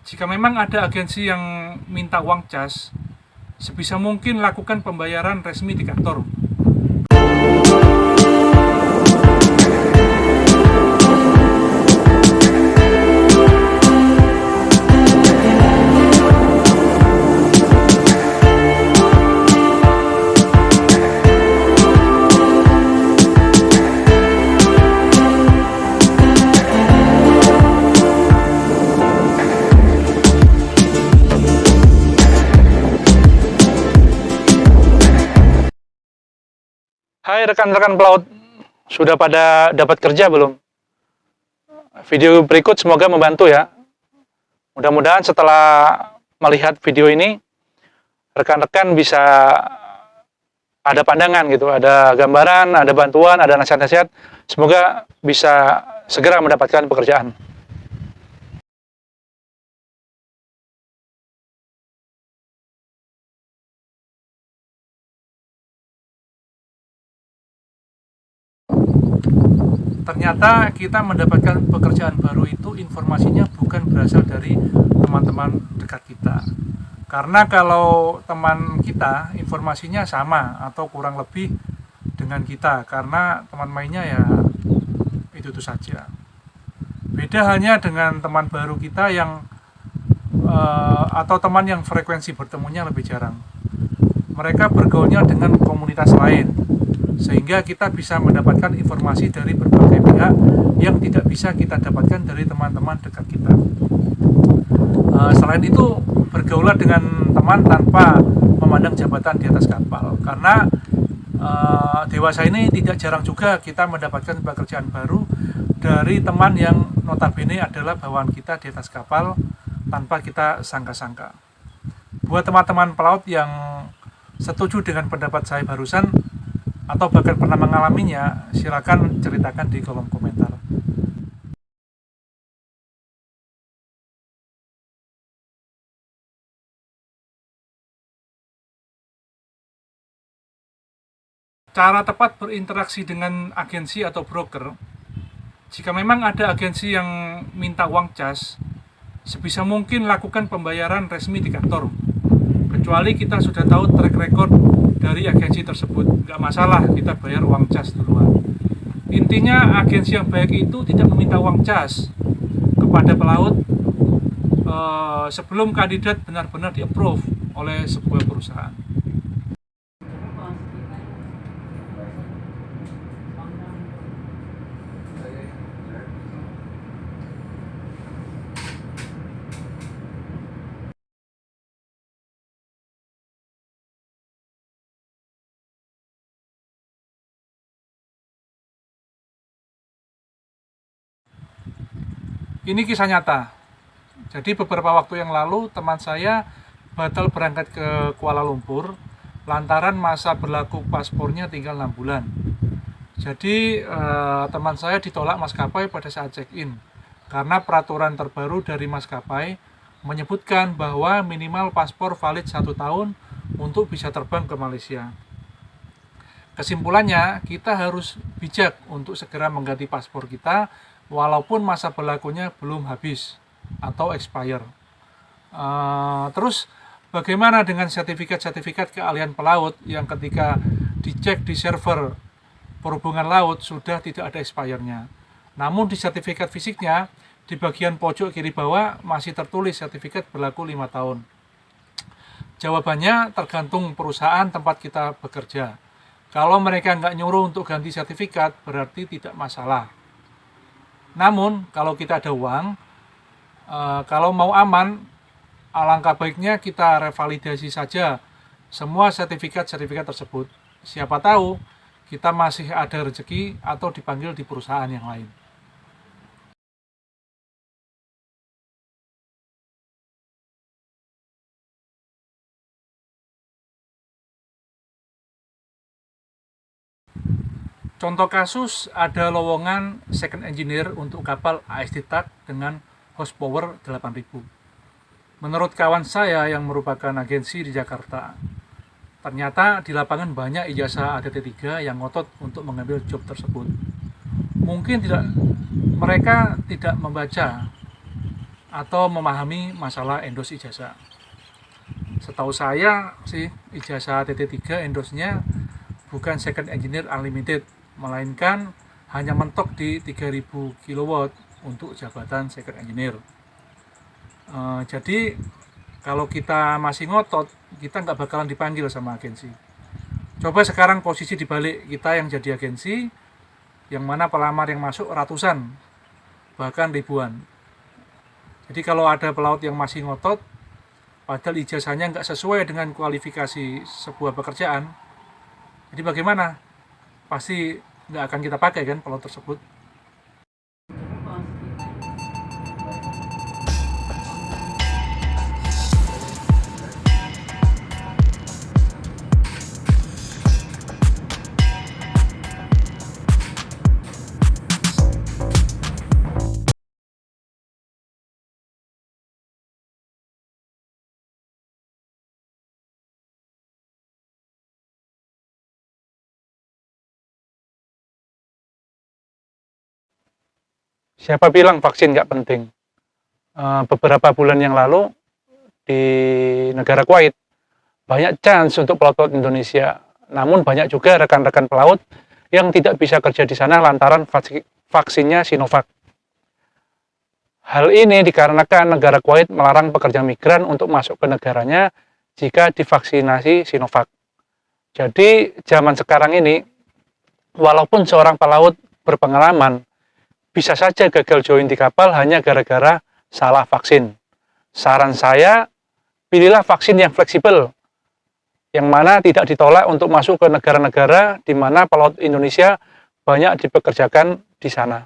Jika memang ada agensi yang minta uang cas, sebisa mungkin lakukan pembayaran resmi di kantor. Hai rekan-rekan pelaut, sudah pada dapat kerja belum? Video berikut semoga membantu ya. Mudah-mudahan setelah melihat video ini, rekan-rekan bisa ada pandangan gitu, ada gambaran, ada bantuan, ada nasihat-nasihat. Semoga bisa segera mendapatkan pekerjaan. Ternyata kita mendapatkan pekerjaan baru itu informasinya bukan berasal dari teman-teman dekat kita. Karena kalau teman kita informasinya sama atau kurang lebih dengan kita, karena teman mainnya ya itu saja. Beda hanya dengan teman baru kita yang atau teman yang frekuensi bertemunya lebih jarang. Mereka bergaulnya dengan komunitas lain, sehingga kita bisa mendapatkan informasi dari berbagai pihak yang tidak bisa kita dapatkan dari teman-teman dekat kita. Selain itu, bergaulah dengan teman tanpa memandang jabatan di atas kapal, karena dewasa ini tidak jarang juga kita mendapatkan pekerjaan baru dari teman yang notabene adalah bawaan kita di atas kapal tanpa kita sangka-sangka. Buat teman-teman pelaut yang setuju dengan pendapat saya barusan atau bahkan pernah mengalaminya, silakan ceritakan di kolom komentar. Cara tepat berinteraksi dengan agensi atau broker, jika memang ada agensi yang minta uang cas, sebisa mungkin lakukan pembayaran resmi di kantor. Kecuali kita sudah tahu track record dari agensi tersebut, nggak masalah kita bayar uang cas duluan. Intinya agensi yang baik itu tidak meminta uang cas kepada pelaut sebelum kandidat benar-benar di-approve oleh sebuah perusahaan. Ini kisah nyata. Jadi beberapa waktu yang lalu teman saya batal berangkat ke Kuala Lumpur lantaran masa berlaku paspornya tinggal 6 bulan. Jadi teman saya ditolak maskapai pada saat check-in karena peraturan terbaru dari maskapai menyebutkan bahwa minimal paspor valid 1 tahun untuk bisa terbang ke Malaysia. Kesimpulannya, kita harus bijak untuk segera mengganti paspor kita walaupun masa berlakunya belum habis atau expire. Terus bagaimana dengan sertifikat-sertifikat keahlian pelaut yang ketika dicek di server perhubungan laut sudah tidak ada expire-nya. Namun di sertifikat fisiknya di bagian pojok kiri bawah masih tertulis sertifikat berlaku 5 tahun. Jawabannya tergantung perusahaan tempat kita bekerja. Kalau mereka nggak nyuruh untuk ganti sertifikat, berarti tidak masalah. Namun, kalau kita ada uang, kalau mau aman, alangkah baiknya kita revalidasi saja semua sertifikat-sertifikat tersebut. Siapa tahu, kita masih ada rezeki atau dipanggil di perusahaan yang lain. Contoh kasus, ada lowongan second engineer untuk kapal ASD TAG dengan horsepower 8000. Menurut kawan saya yang merupakan agensi di Jakarta, ternyata di lapangan banyak ijazah ADT3 yang ngotot untuk mengambil job tersebut. Mungkin mereka tidak membaca atau memahami masalah endos ijazah. Setahu saya sih ijazah TT3 endosnya bukan second engineer unlimited, melainkan hanya mentok di 3000 kW untuk jabatan second engineer. Jadi kalau kita masih ngotot, kita nggak bakalan dipanggil sama agensi. Coba sekarang posisi dibalik, kita yang jadi agensi, yang mana pelamar yang masuk ratusan, bahkan ribuan. Jadi kalau ada pelaut yang masih ngotot, padahal ijazahnya nggak sesuai dengan kualifikasi sebuah pekerjaan, jadi bagaimana? Pasti nggak akan kita pakai kan pelaut tersebut. Siapa bilang vaksin nggak penting? Beberapa bulan yang lalu di negara Kuwait banyak chance untuk pelaut Indonesia. Namun banyak juga rekan-rekan pelaut yang tidak bisa kerja di sana lantaran vaksinnya Sinovac. Hal ini dikarenakan negara Kuwait melarang pekerja migran untuk masuk ke negaranya jika divaksinasi Sinovac. Jadi zaman sekarang ini, walaupun seorang pelaut berpengalaman, bisa saja gagal join di kapal hanya gara-gara salah vaksin. Saran saya, pilihlah vaksin yang fleksibel, yang mana tidak ditolak untuk masuk ke negara-negara di mana pelaut Indonesia banyak dipekerjakan di sana.